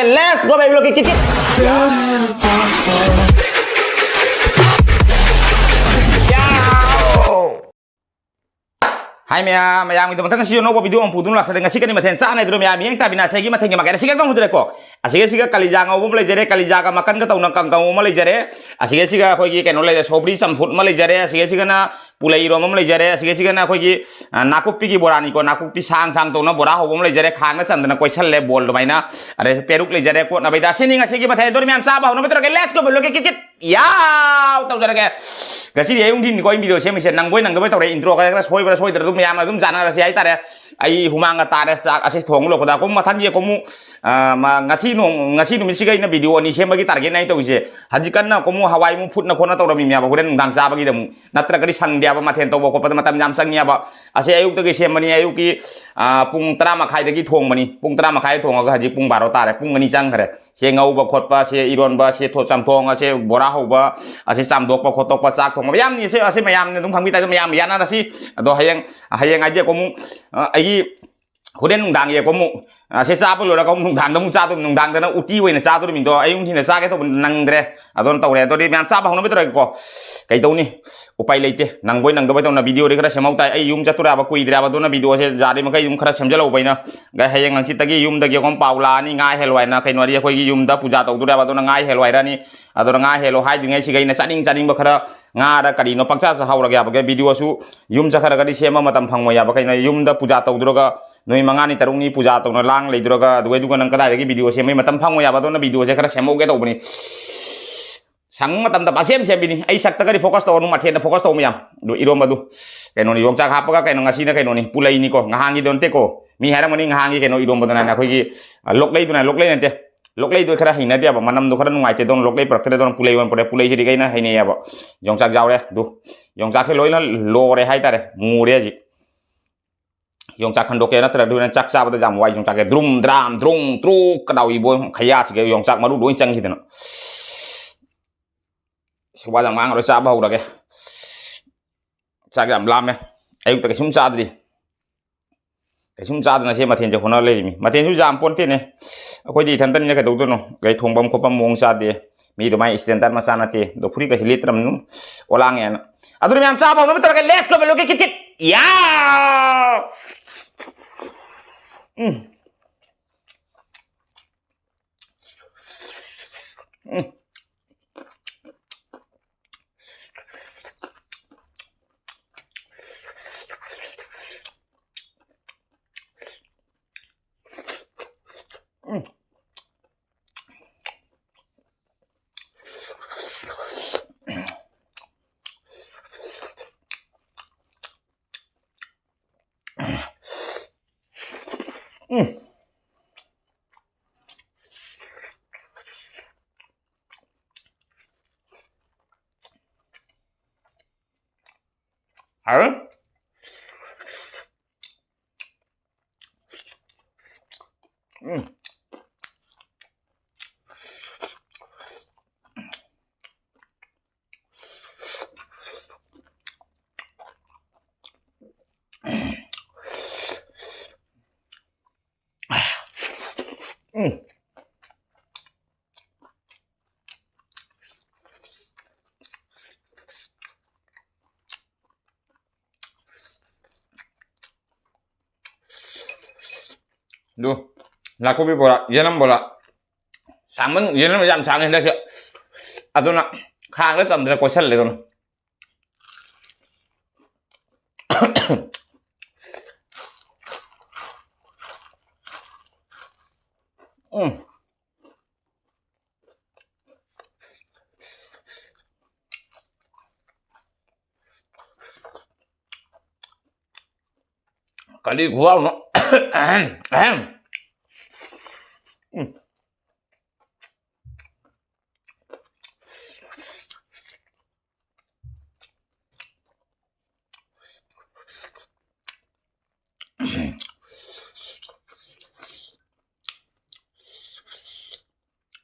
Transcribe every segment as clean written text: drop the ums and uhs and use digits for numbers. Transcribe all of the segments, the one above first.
Let's go baby, look at it. Hai mẹ yang itu mentang sih nopo video ampun lah sedang ngasih kan maten sana itu mẹ yang tapi nasi lagi maten makan sih kan kamu tidak kok asik kali jangan umum lejare kali jaga makan ke tahu nak kamu umum lejare asik kau gini kan oleh sobri samput lejare asik na pulai romam lejare asik na kau gini nakuk pigi borani ko nakuk pi sang tuh na borah umum lejare khang na candana kau cel le bol do mainna ada peruk lejare ko na beda sini ngasih maten itu mẹ sabah no betul ke let's go belok kikit ya tahu cara ke kasih dia yang gini kau video saya misal nang boy nang boy tahu intro kayak soy terus mẹ mà cũng jangan rasa itu ada ai humang ada asis thong lo kada kum mathan ye komu ma ngasi no misiga ina video ni sema gi target nai to ise hajikan na komu hawai mu phut na khona to rami mya ba huren dang sa ba gi demu natra kadi sang dia ba mathen to bo ko pada matam jam sang nya ba ase ayuk to gi sema ni ayuk ki pung tara ma khai de gi thong mani pung tara ma khai thong ga haji pung baro tare pung ani chang khare se ngau ba khot pa se iron ba se tho cham thong ase bora ho ba ase sam dok pa khotok pa sak thong ma yam ni se ase mayam ni dum phang mi ta mayam yana na si do hayang aja kamu ai huren nungdang ye kamu se sa pa lo ra kamu nungdang dong sa to nungdang na uti we na sa to min to ai ung thi na sa ke to nang dre adon taw re to di myan sa ba hono betra ko kai to ni upai leite nang boy nang ga to na video re kara semau tai ai yum chatura ba kui dra ba to na video se jari ma kai yum khara semjalo bai na ga hayang ang chitagi yum da ge kom paula ni ngai helwai na kai no ri khoi gi yum da puja taw dura ba to na ngai helwai ra ni adon ngai helo hai dingai si gai na chaning ba khara nga da kari no pangcha sa haura ga ba ge video su yum cha khara ga di sema matam phang mo ya ba kai na yum da puja taw dura ga noi mangani tarung ni puja taw na lang le dura ga duai du ga nang kada gi video se mai matam phang mo ya ba to na video se khara semo ge taw bani sang matam ta pasem sem bini ai sak ta ga di focus taw no mathen da focus taw mi yam du irom ba du kai no ni yong cha ha pa ga kai no ngasi na kai no ni pulai ni ko ngahangi don te ko mi hara mani ngahangi kai no irom ba na na khoi gi lok lei du na lok lei nante lok lei du khara hina dia ba manam du khara nungai te don lok lei prakre don pulai wan pore pulai ji kai na haine ya ba yong chak jaw re du yong chak ke loi na lo re hai ta re mu re ji yong chak khandok ke na tra du na chak sa ba jam wai yong chak ke drum dram drung tru ka daw i bo khaya si ke yong chak maru do chang hi na suba jang mang ro sa ba hu ra ke chak jam lam me ayuk ta ke sum sa di cái chúng ta là xem mà thiền cho nó lên mà thiền chúng ta pon thế này khôi đi thân tân như cái đầu nó cái thùng bom khop bom mong sa đi mi đồ mai extender mà sa na thế đồ free cái lít ram nu olang ya adur mi am sa ba no betul cái let's go belo cái kit ya hả Duh, laku bi bola, yelam bola. Samen yelam jam sang hendak ya. Atau nak khang le chandra question le don. kali gua no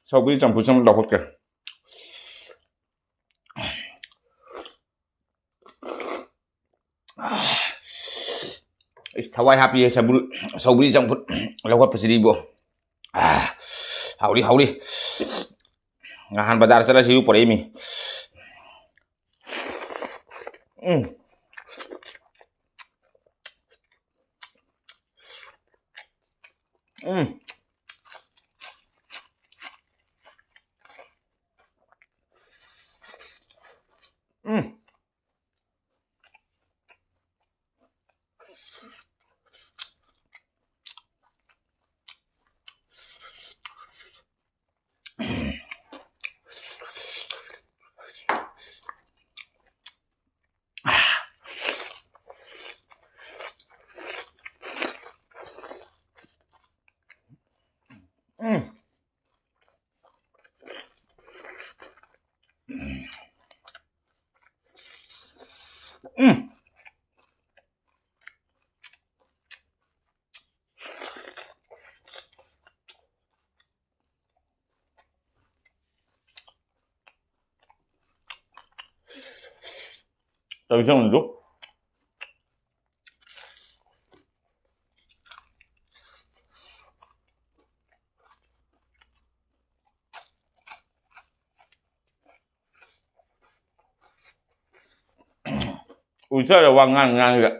sau khi campur sama dapat ke thawai happy sabul saubri campur lawat pasiribo hauli hauli ngahan badar sala siu por imi Tapi siang itu usia ada wangan juga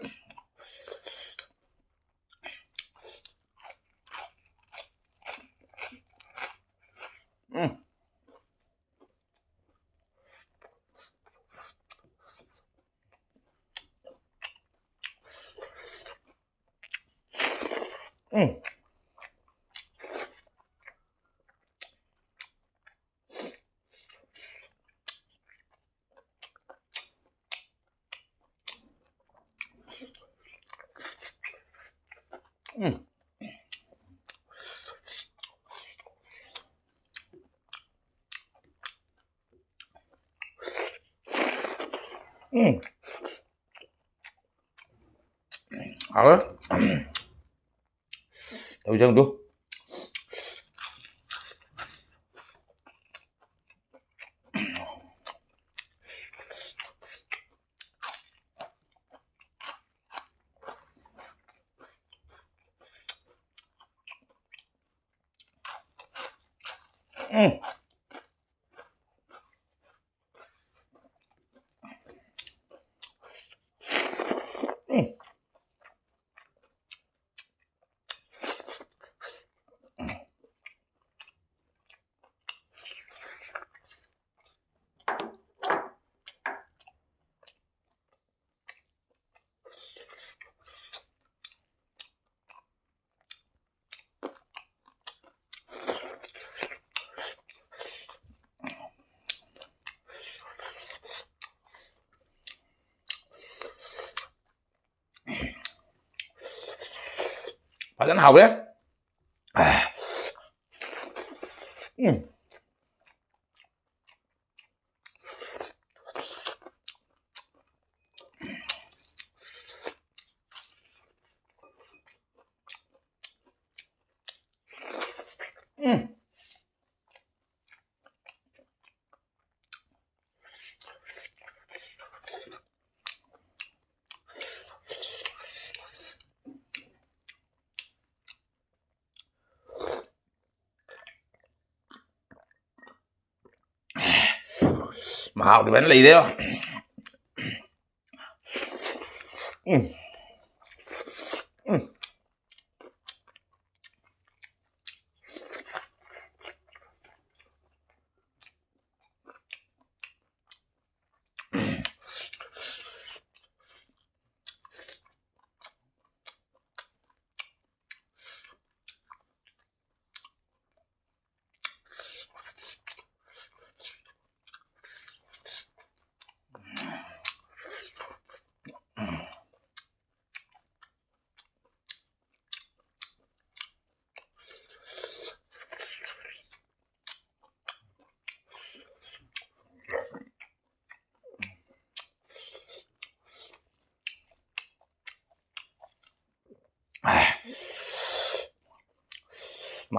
Halo tapi siang tuh Padahal hào đấy mà hào thì bánh lì đấy không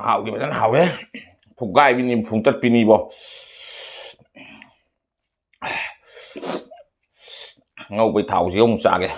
hào cái bạn hào đấy phục gai bên phùng tất pini bò ngâu bị thảo gì ông xả kìa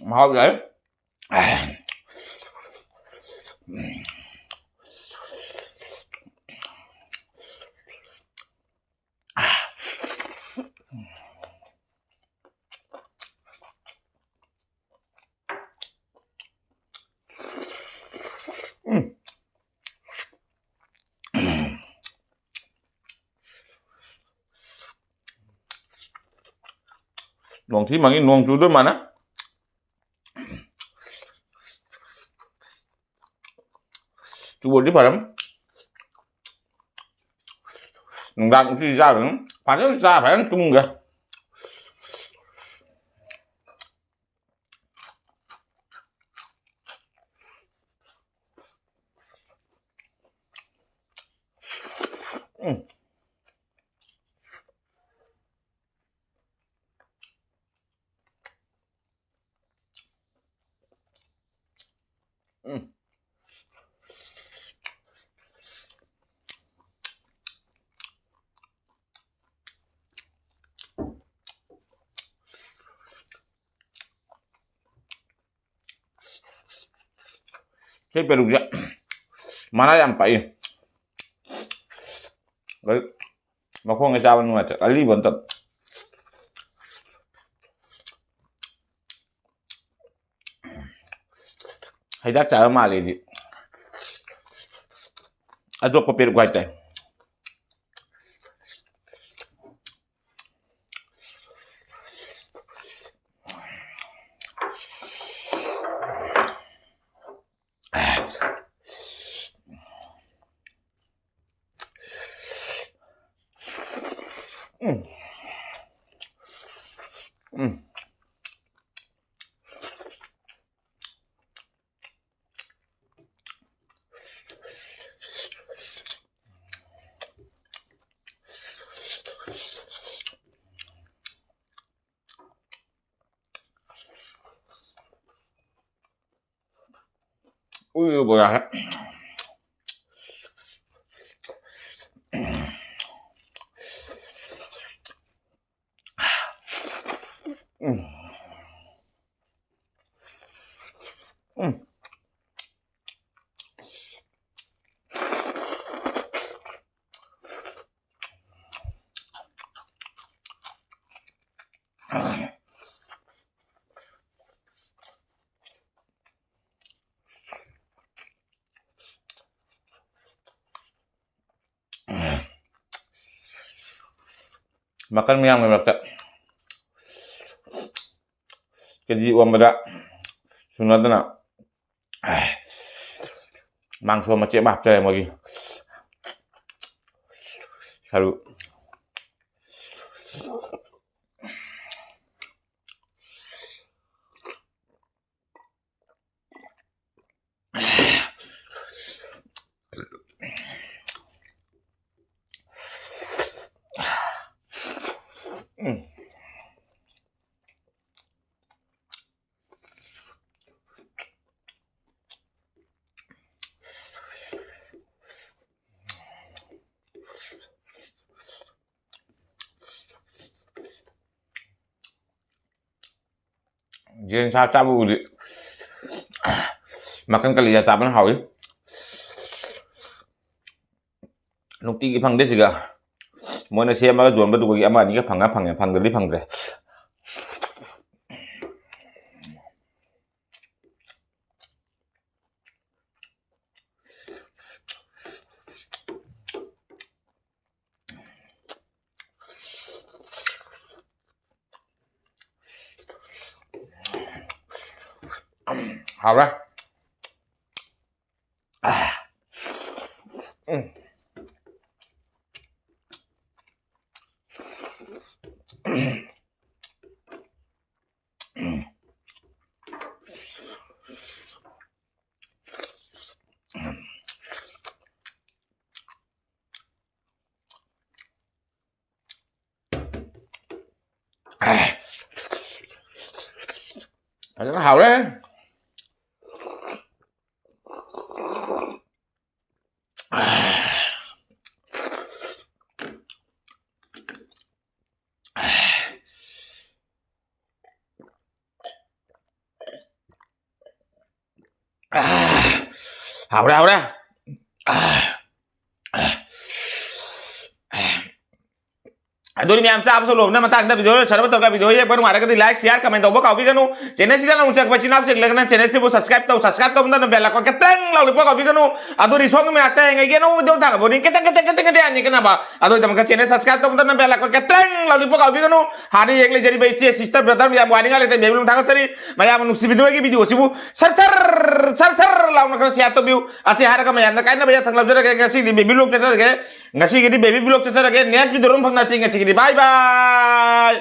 mà thôi đấy nuôngที่มันนี่nuông chúด้วยมันนะchú buồn đi phải lắm đang cũng chỉ ra được phải rất ra phải ăn chung kìa cái perugia mana yang pai đấy mà không nghe sao mà chắc ali vẫn tập hay đã trả mà liền đi à giúp papel quay tay ui bồi ra makan mie yang mereka keji uang beda sunat na mangso macam apa cai lagi salut Jadi saya tahu makan kali ya tapan hỏi lúc tí cái phăng đấy gì cả mỗi ngày xem mà chuẩn bắt đầu cái em những cái phăng cái đi phăng đấy 好了。反正好嘞。好的，好的。Aduh ini amsa apa solo na mata kita video channel betul ka video ye baru mara kati like share comment to baka kanu channel sila na unchak bachina unchak lagna channel se wo subscribe to bunda na bell icon keteng lalu baka kanu aduh risong me ata ngai ge no video ta boni keteng ani kana ba aduh tamka channel subscribe to bunda na bell icon keteng lalu baka kanu hari ekle jari bai sister brother ya wani ngale te bebulum thang chari maya manu si video ge video sibu sar lalu na siya to view ase hara ka maya na kaina baya thang lalu ge ngasi bebulum te ge ngasi ge baby vlog te sar ge next video rum phangna chinga chigi bye bye